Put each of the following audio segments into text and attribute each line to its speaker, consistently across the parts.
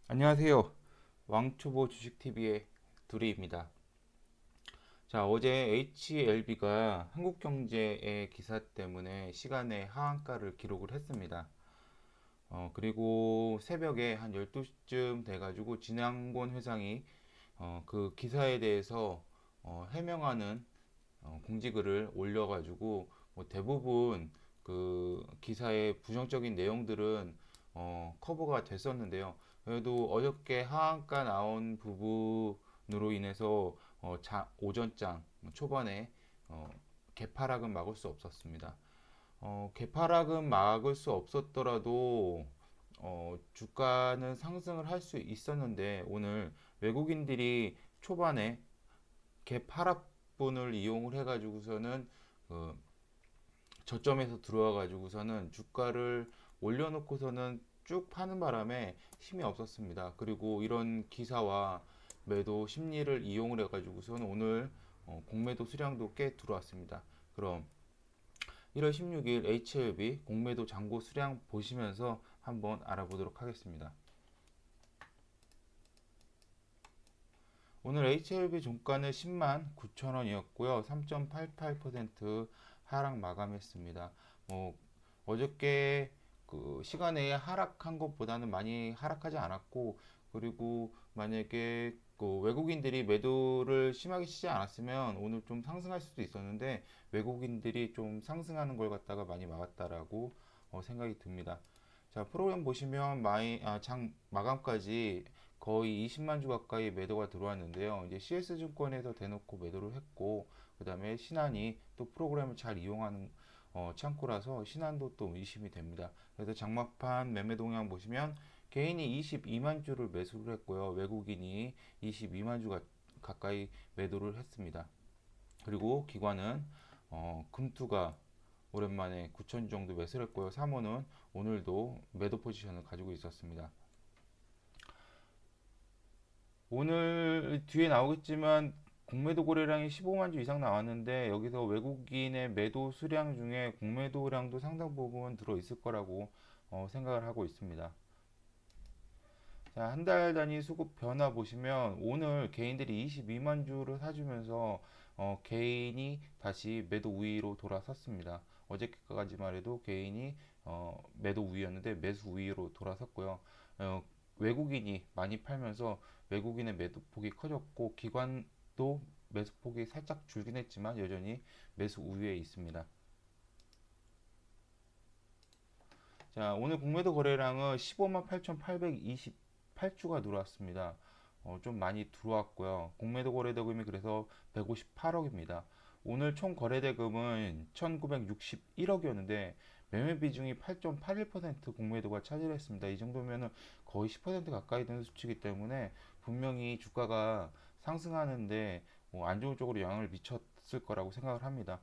Speaker 1: 안녕하세요. 왕초보 주식TV의 두리입니다. 자, 어제 HLB가 한국경제의 기사 때문에 시간에 하한가를 기록을 했습니다. 그리고 새벽에 한 12시쯤 돼가지고 진양권 회장이 그 기사에 대해서 해명하는 공지글을 올려가지고 뭐 대부분 그 기사의 부정적인 내용들은 커버가 됐었는데요. 그래도 어저께 하한가 나온 부분으로 인해서 오전장 초반에 개파락은 막을 수 없었습니다. 개파락은 막을 수 없었더라도 주가는 상승을 할 수 있었는데 오늘 외국인들이 초반에 개파락분을 이용을 해가지고서는 그 저점에서 들어와 가지고서는 주가를 올려놓고서는 쭉 파는 바람에 힘이 없었습니다. 그리고 이런 기사와 매도 심리를 이용을 해가지고서는 오늘 공매도 수량도 꽤 들어왔습니다. 그럼 1월 16일 HLB 공매도 잔고 수량 보시면서 한번 알아보도록 하겠습니다. 오늘 HLB 종가는 10만 9천 원이었고요. 3.88% 하락 마감했습니다. 뭐 어저께 그 시간에 하락한 것보다는 많이 하락하지 않았고, 그리고 만약에 그 외국인들이 매도를 심하게 치지 않았으면 오늘 좀 상승할 수도 있었는데 외국인들이 좀 상승하는 걸 갖다가 많이 막았다라고 생각이 듭니다. 자, 프로그램 보시면 장 마감까지 거의 20만 주 가까이 매도가 들어왔는데요. 이제 CS증권에서 대놓고 매도를 했고, 그 다음에 신한이 또 프로그램을 잘 이용하는 창구라서 신한도 또 의심이 됩니다. 그래서 장막판 매매 동향 보시면 개인이 22만 주를 매수를 했고요. 외국인이 22만 주 가까이 매도를 했습니다. 그리고 기관은 금투가 오랜만에 9천 정도 매수를 했고요. 사모는 오늘도 매도 포지션을 가지고 있었습니다. 오늘 뒤에 나오겠지만 공매도 거래량이 15만 주 이상 나왔는데 여기서 외국인의 매도 수량 중에 공매도량도 상당 부분 들어 있을 거라고 생각을 하고 있습니다. 자, 한 달 단위 수급 변화 보시면 오늘 개인들이 22만 주를 사주면서 개인이 다시 매도 우위로 돌아섰습니다. 어저께까지만 해도 개인이 매도 우위였는데 매수 우위로 돌아섰고요. 어, 외국인이 많이 팔면서 외국인의 매도폭이 커졌고 기관도 매수폭이 살짝 줄긴 했지만 여전히 매수 우위에 있습니다. 자, 오늘 공매도 거래량은 15만 8,828주가 들어왔습니다. 좀 많이 들어왔고요. 공매도 거래대금이 그래서 158억입니다. 오늘 총 거래대금은 1,961억이었는데 매매 비중이 8.81% 공매도가 차지했습니다. 이 정도면은 거의 10% 가까이 되는 수치이기 때문에 분명히 주가가 상승하는데 안 좋은 쪽으로 영향을 미쳤을 거라고 생각을 합니다.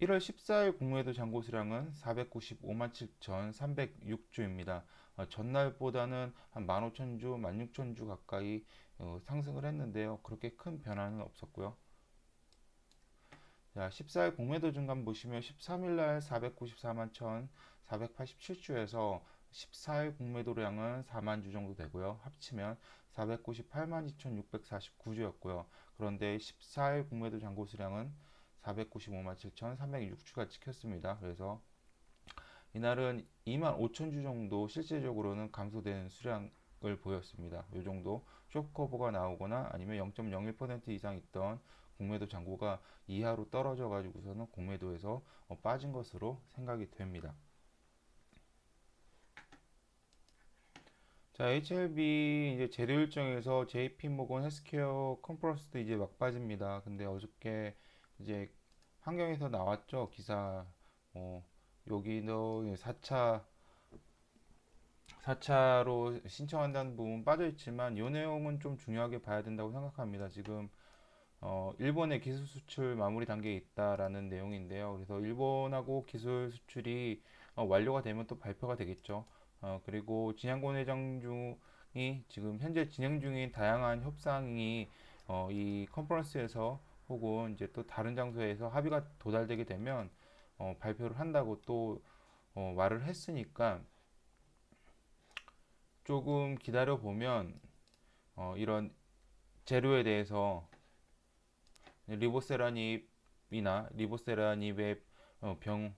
Speaker 1: 1월 14일 공매도 잔고 수량은 495만 7,306주입니다. 전날보다는 한 15,000주, 16,000주 가까이 상승을 했는데요. 그렇게 큰 변화는 없었고요. 자, 14일 공매도 중간 보시면 13일 날 494만 1,487주에서 14일 공매도량은 4만 주 정도 되고요. 합치면 498만 2,649주였고요. 그런데 14일 공매도 잔고 수량은 495만 7,306주가 찍혔습니다. 그래서 이날은 2만 5천 주 정도 실제적으로는 감소되는 수량을 보였습니다. 이 정도 쇼커버가 나오거나 아니면 0.01% 이상 있던 공매도 잔고가 이하로 떨어져 가지고서는 공매도에서 빠진 것으로 생각이 됩니다. 자, HLB 이제 제도 일정에서 JP모건 헬스케어 컨퍼런스도 이제 막 빠집니다. 근데 어저께 이제 환경에서 나왔죠, 기사. 어, 여기도 4차로 신청한다는 부분 빠져 있지만 이 내용은 좀 중요하게 봐야 된다고 생각합니다. 지금 일본의 기술 수출 마무리 단계에 있다라는 내용인데요. 그래서 일본하고 기술 수출이 완료가 되면 또 발표가 되겠죠. 그리고 진양곤 회장 중이 지금 현재 진행 중인 다양한 협상이 이 컨퍼런스에서 혹은 이제 또 다른 장소에서 합의가 도달되게 되면 발표를 한다고 또 말을 했으니까 조금 기다려 보면 이런 재료에 대해서 리보세라닙이나 리보세라닙의 병,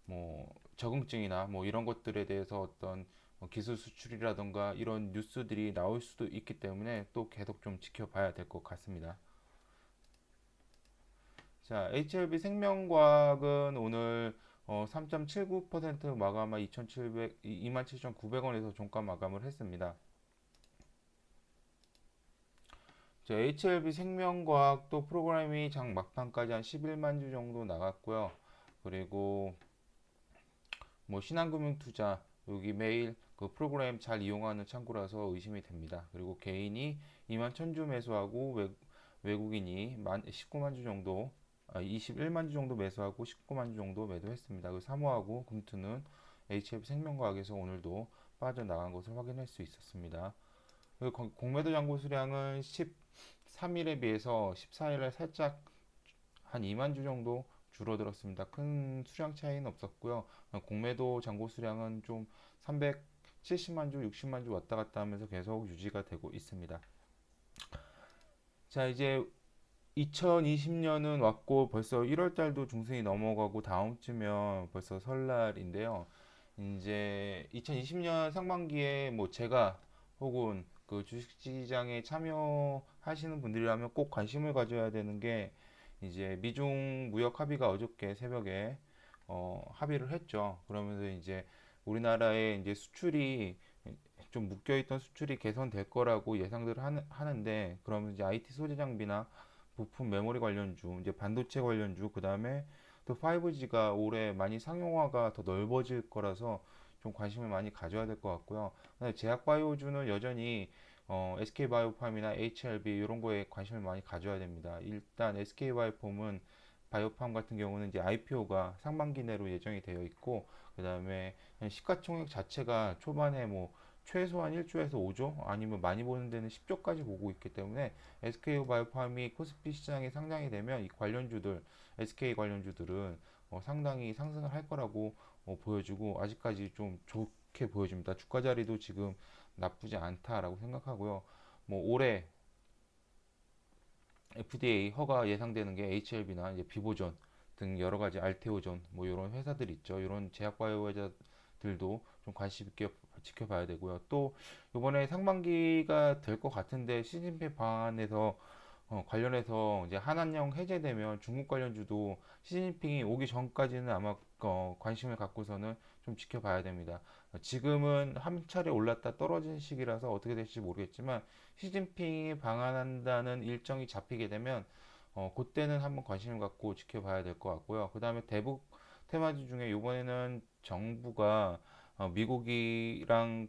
Speaker 1: 뭐 적응증이나 뭐 이런 것들에 대해서 어떤 기술 수출이라던가 이런 뉴스들이 나올 수도 있기 때문에 또 계속 좀 지켜봐야 될 것 같습니다. 자, HLB 생명과학은 오늘 3.79% 마감한 27,900원에서 종가 마감을 했습니다. 자, HLB 생명과학도 프로그램이 장 막판까지 한 11만 주 정도 나갔고요. 그리고 뭐 신한금융투자 여기 매일 그 프로그램 잘 이용하는 창구라서 의심이 됩니다. 그리고 개인이 2만 1,000주 매수하고 외국인이 19만 주 정도 21만 주 정도 매수하고 19만 주 정도 매도했습니다. 그 사모하고 금투는 HF 생명과학에서 오늘도 빠져나간 것을 확인할 수 있었습니다. 공매도 잔고 수량은 13일에 비해서 14일에 살짝 한 2만 주 정도 줄어들었습니다. 큰 수량 차이는 없었고요. 공매도 잔고 수량은 좀 370만 주, 60만 주 왔다 갔다 하면서 계속 유지가 되고 있습니다. 자, 이제 2020년은 왔고 벌써 1월 달도 중순이 넘어가고 다음 주면 벌써 설날인데요. 이제 2020년 상반기에 뭐 제가 혹은 그 주식시장에 참여하시는 분들이라면 꼭 관심을 가져야 되는 게 이제 미중 무역 합의가 어저께 새벽에 합의를 했죠. 그러면서 이제 우리나라의 이제 수출이 좀 묶여있던 수출이 개선될 거라고 예상들을 하는데 그러면 이제 IT 소재 장비나 부품 메모리 관련주, 이제 반도체 관련주, 그 다음에 또 5G가 올해 많이 상용화가 더 넓어질 거라서 좀 관심을 많이 가져야 될 것 같고요. 제약바이오주는 여전히 SK바이오팜이나 HLB 이런 거에 관심을 많이 가져야 됩니다. 일단 SK바이오팜은 바이오팜 같은 경우는 이제 IPO가 상반기 내로 예정이 되어 있고 그 다음에 시가총액 자체가 초반에 뭐 최소한 1조에서 5조 아니면 많이 보는 데는 10조까지 보고 있기 때문에 SK바이오팜이 코스피 시장에 상장이 되면 이 관련주들 SK 관련주들은 상당히 상승을 할 거라고 보여주고 아직까지 좀 좋게 보여집니다. 주가 자리도 지금 나쁘지 않다라고 생각하고요. 뭐 올해 FDA 허가 예상되는 게 HLB나 이제 비보존 등 여러 가지 알테오존 뭐 이런 회사들 있죠. 이런 제약 바이오 회사들도 좀 관심 있게 지켜봐야 되고요. 또 이번에 상반기가 될 것 같은데 시진핑 방안에서 관련해서 이제 한한령 해제되면 중국 관련주도 시진핑이 오기 전까지는 아마 관심을 갖고서는 좀 지켜봐야 됩니다. 지금은 한 차례 올랐다 떨어진 시기라서 어떻게 될지 모르겠지만 시진핑이 방한한다는 일정이 잡히게 되면 그때는 한번 관심을 갖고 지켜봐야 될 것 같고요. 그 다음에 대북 테마주 중에 이번에는 정부가 미국이랑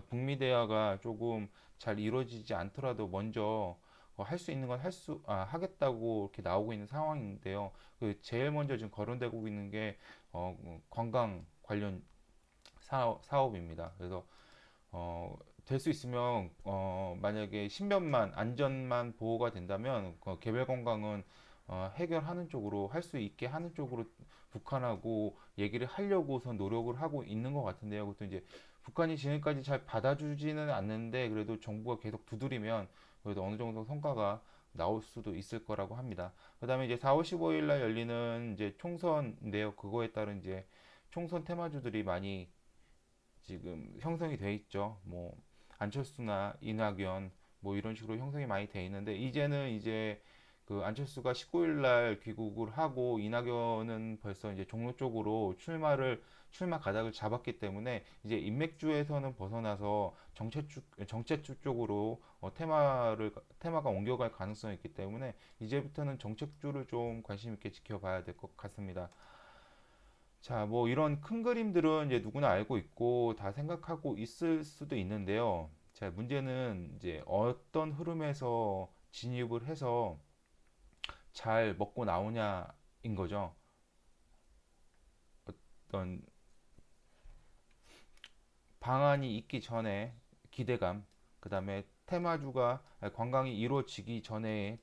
Speaker 1: 북미 대화가 조금 잘 이루어지지 않더라도 먼저 할 수 있는 건 하겠다고 이렇게 나오고 있는 상황인데요. 그 제일 먼저 지금 거론되고 있는 게 관광 관련 사업입니다. 그래서 될 수 있으면 만약에 신변만 안전만 보호가 된다면 개별 관광은 해결하는 쪽으로 할 수 있게 하는 쪽으로 북한하고 얘기를 하려고선 노력을 하고 있는 것 같은데요. 그것도 이제 북한이 지금까지 잘 받아주지는 않는데 그래도 정부가 계속 두드리면 그래도 어느 정도 성과가 나올 수도 있을 거라고 합니다. 그다음에 이제 4월 15일 날 열리는 이제 총선인데요. 그거에 따른 이제 총선 테마주들이 많이 지금 형성이 돼 있죠. 뭐 안철수나 이낙연 뭐 이런 식으로 형성이 많이 돼 있는데 이제는 이제 그 안철수가 19일 날 귀국을 하고 이낙연은 벌써 이제 종로 쪽으로 출마 가닥을 잡았기 때문에 이제 인맥주에서는 벗어나서 정책주 쪽으로 테마가 옮겨갈 가능성이 있기 때문에 이제부터는 정책주를 좀 관심 있게 지켜봐야 될 것 같습니다. 자, 뭐 이런 큰 그림들은 이제 누구나 알고 있고 다 생각하고 있을 수도 있는데요. 자, 문제는 이제 어떤 흐름에서 진입을 해서 잘 먹고 나오냐인 거죠. 어떤 방안이 있기 전에 기대감, 그 다음에 테마주가 관광이 이루어지기 전에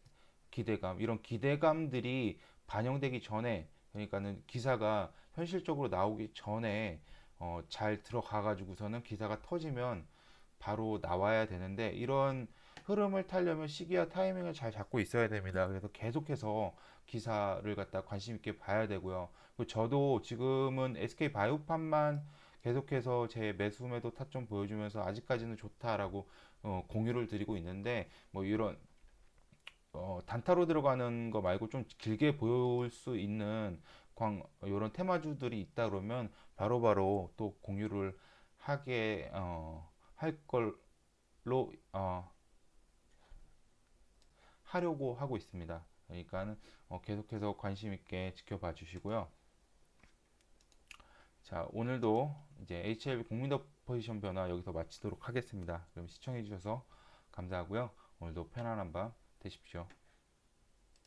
Speaker 1: 기대감, 이런 기대감들이 반영되기 전에, 그러니까는 기사가 현실적으로 나오기 전에 잘 들어가 가지고서는 기사가 터지면 바로 나와야 되는데 이런 흐름을 타려면 시기와 타이밍을 잘 잡고 있어야 됩니다. 그래서 계속해서 기사를 갖다 관심 있게 봐야 되고요. 그리고 저도 지금은 SK 바이오팜만 계속해서 제 매수 매도 타점 보여주면서 아직까지는 좋다라고 공유를 드리고 있는데 뭐 이런 단타로 들어가는 거 말고 좀 길게 보일 수 있는 이런 테마주들이 있다 그러면 바로바로 또 공유를 하게 할 걸로 하려고 하고 있습니다. 그러니까 계속해서 관심 있게 지켜봐 주시고요. 자, 오늘도 이제 HLB 국민적 포지션 변화 여기서 마치도록 하겠습니다. 그럼 시청해 주셔서 감사하고요. 오늘도 편안한 밤 되십시오.